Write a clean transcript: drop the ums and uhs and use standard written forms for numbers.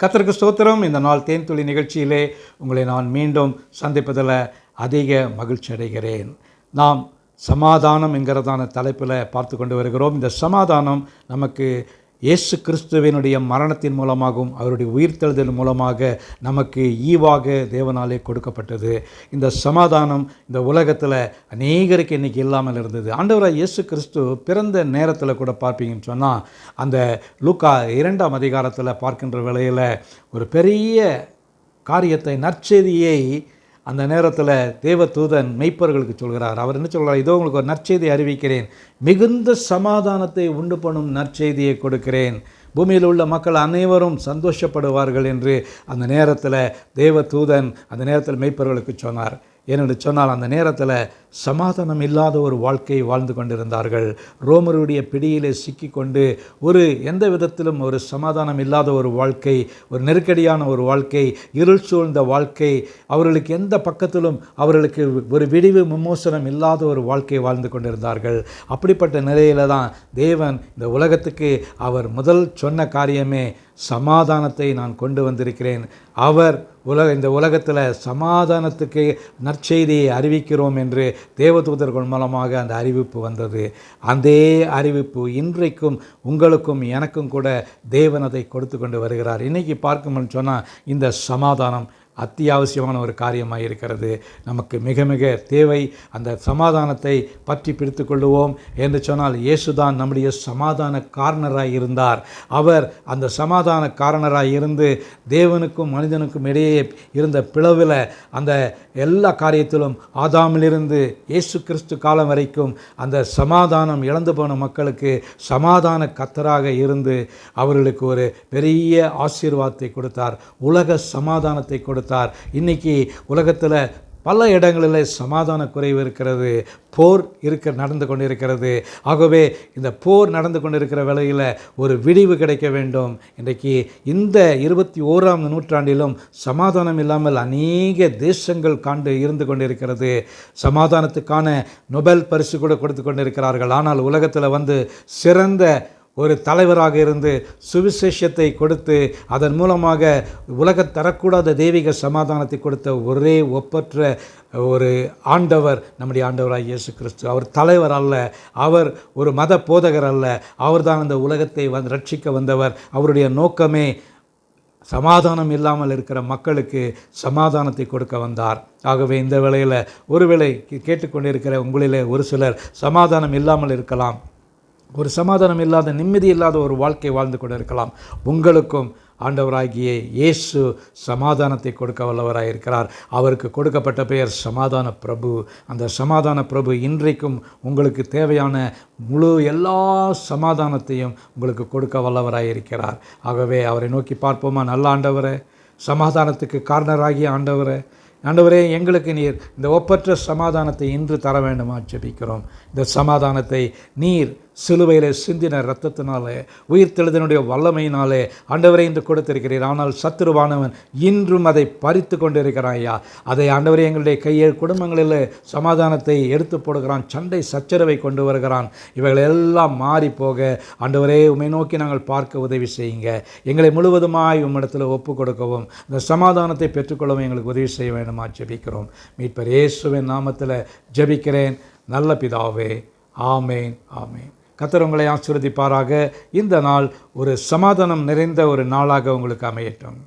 கர்த்தருக்கு ஸ்தோத்திரம். இந்த நாள் தேன்துளி நிகழ்ச்சியிலே உங்களை நான் மீண்டும் சந்திப்பதில் அதிக மகிழ்ச்சி அடைகிறேன். நாம் சமாதானம் என்கிறதான தலைப்பில் பார்த்து கொண்டு வருகிறோம். இந்த சமாதானம் நமக்கு இயேசு கிறிஸ்துவினுடைய மரணத்தின் மூலமாகவும் அவருடைய உயிர்த்தெழுதல் மூலமாக நமக்கு ஈவாக தேவனாலே கொடுக்கப்பட்டது. இந்த சமாதானம் இந்த உலகத்தில் அநேகருக்கு இன்றைக்கி இல்லாமல் இருந்தது. ஆண்டவராக இயேசு கிறிஸ்து பிறந்த நேரத்தில் கூட பார்ப்பீங்கன்னு சொன்னால், அந்த லூக்கா 2ஆம் அதிகாரத்தில் பார்க்கின்ற வேளையில் ஒரு பெரிய காரியத்தை, நற்செய்தியை அந்த நேரத்தில் தேவதூதன் மெய்ப்பர்களுக்கு சொல்கிறார். அவர் என்ன சொல்கிறார்? இதோ உங்களுக்கு ஒரு நற்செய்தி அறிவிக்கிறேன், மிகுந்த சமாதானத்தை உண்டு பண்ணும் நற்செய்தியை கொடுக்கிறேன், பூமியில் உள்ள மக்கள் அனைவரும் சந்தோஷப்படுவார்கள் என்று அந்த நேரத்தில் தேவதூதன் அந்த நேரத்தில் மெய்ப்பர்களுக்கு சொன்னார். ஏனென்று சொன்னால், அந்த நேரத்தில் சமாதானம் இல்லாத ஒரு வாழ்க்கையை வாழ்ந்து கொண்டிருந்தார்கள். ரோமருடைய பிடியிலே சிக்கிக்கொண்டு எந்த விதத்திலும் ஒரு சமாதானம் இல்லாத ஒரு வாழ்க்கை, ஒரு நெருக்கடியான ஒரு வாழ்க்கை, இருள் சூழ்ந்த வாழ்க்கை, அவர்களுக்கு எந்த பக்கத்திலும் அவர்களுக்கு ஒரு விடிவு விமோசனம் இல்லாத ஒரு வாழ்க்கை வாழ்ந்து கொண்டிருந்தார்கள். அப்படிப்பட்ட நிலையில தான் தேவன் இந்த உலகத்துக்கு அவர் முதல் சொன்ன காரியமே, சமாதானத்தை நான் கொண்டு வந்திருக்கிறேன். அவர் இந்த உலகத்தில் சமாதானத்துக்கு நற்செய்தியை அறிவிக்கிறோம் என்று தேவதூதர்கள் மூலமாக அந்த அறிவிப்பு வந்தது. அதே அறிவிப்பு இன்றைக்கும் உங்களுக்கும் எனக்கும் கூட தேவன் அதை கொடுத்து கொண்டு வருகிறார். இன்றைக்கி பார்க்கணும்னு சொன்னால், இந்த சமாதானம் அத்தியாவசியமான ஒரு காரியமாக இருக்கிறது. நமக்கு மிக மிக தேவை. அந்த சமாதானத்தை பற்றி பிடித்து கொள்ளுவோம் என்று சொன்னால், இயேசுதான் நம்முடைய சமாதான காரணராய் இருந்தார். அவர் அந்த சமாதான காரணராய் இருந்து தேவனுக்கும் மனிதனுக்கும் இடையே இருந்த பிளவில், அந்த எல்லா காரியத்திலும் ஆதாமிலிருந்து இயேசு கிறிஸ்து காலம் வரைக்கும் அந்த சமாதானம் இழந்து போன மக்களுக்கு சமாதான கர்த்தராக இருந்து அவர்களுக்கு ஒரு பெரிய ஆசீர்வாதத்தை கொடுத்தார், உலக சமாதானத்தை கொடுத்தார். இன்னைக்கு உலகத்தில் பல இடங்களில் சமாதான குறைவு இருக்கிறது, போர் நடந்து கொண்டிருக்கிறது. ஆகவே இந்த போர் நடந்து கொண்டிருக்கிற வேளையில் ஒரு விடிவு கிடைக்க வேண்டும். இன்றைக்கு இந்த 21ஆம் நூற்றாண்டிலும் சமாதானம் இல்லாமல் அநேக தேசங்கள் இருந்து கொண்டிருக்கிறது. சமாதானத்துக்கான நொபேல் பரிசு கூட கொடுத்து கொண்டிருக்கிறார்கள். ஆனால் உலகத்தில் சிறந்த ஒரு தலைவராக இருந்து சுவிசேஷத்தை கொடுத்து அதன் மூலமாக உலக தரக்கூடாத தெய்வீக சமாதானத்தை கொடுத்த ஒரே ஒப்பற்ற ஒரு ஆண்டவர் நம்முடைய ஆண்டவராக இயேசு கிறிஸ்து. அவர் தலைவர் அல்ல, அவர் ஒரு மத போதகர் அல்ல, அவர்தான் இந்த உலகத்தை ரட்சிக்க வந்தவர். அவருடைய நோக்கமே சமாதானம் இல்லாமல் இருக்கிற மக்களுக்கு சமாதானத்தை கொடுக்க வந்தார். ஆகவே இந்த வேளையில் ஒருவேளை கேட்டுக்கொண்டிருக்கிற உங்களிலே ஒரு சிலர் சமாதானம் இல்லாமல் இருக்கலாம், ஒரு சமாதானம் இல்லாத, நிம்மதி இல்லாத ஒரு வாழ்க்கை வாழ்ந்து கொண்டு இருக்கலாம். உங்களுக்கும் ஆண்டவராகிய இயேசு சமாதானத்தை கொடுக்க வல்லவராக இருக்கிறார். அவருக்கு கொடுக்கப்பட்ட பெயர் சமாதான பிரபு. அந்த சமாதான பிரபு இன்றைக்கும் உங்களுக்கு தேவையான எல்லா சமாதானத்தையும் உங்களுக்கு கொடுக்க வல்லவராக இருக்கிறார். ஆகவே அவரை நோக்கி பார்ப்போமா? நல்ல ஆண்டவரே, சமாதானத்துக்கு காரணராகிய ஆண்டவரே, ஆண்டவரே, எங்களுக்கு நீர் இந்த ஒப்பற்ற சமாதானத்தை இன்று தர வேண்டுமா ஜெபிக்கிறோம். இந்த சமாதானத்தை நீர் சிலுவையிலே சிந்தின இரத்தத்தினாலே, உயிர்த்தெழுதனுடைய வல்லமையினாலே ஆண்டவரே இன்று கொடுத்திருக்கிறீர். ஆனால் சத்துருவானவன் இன்றும் அதை பறித்து கொண்டிருக்கிறான் ஐயா. அதை ஆண்டவரே எங்களுடைய கையில் குடும்பங்களில் சமாதானத்தை எடுத்து போடுகிறான், சண்டை சச்சரவை கொண்டு வருகிறான். இவைகள் எல்லாம் மாறி போக ஆண்டவரே உம்மை நோக்கி நாங்கள் பார்க்க உதவி செய்யுங்க. எங்களை முழுவதுமாய் உம்மிடத்தில் ஒப்பு கொடுக்கவும், இந்த சமாதானத்தை பெற்றுக்கொள்ளவும் எங்களுக்கு உதவி செய்ய வேண்டுமா ஜெபிக்கிறோம். மீட்பர் இயேசுவின் நாமத்தில் ஜெபிக்கிறேன் நல்ல பிதாவே, ஆமேன், ஆமேன். கர்த்தர் உங்களை ஆசீர்வதிப்பாராக. இந்த நாள் ஒரு சமாதானம் நிறைந்த ஒரு நாளாக உங்களுக்கு அமையட்டும்.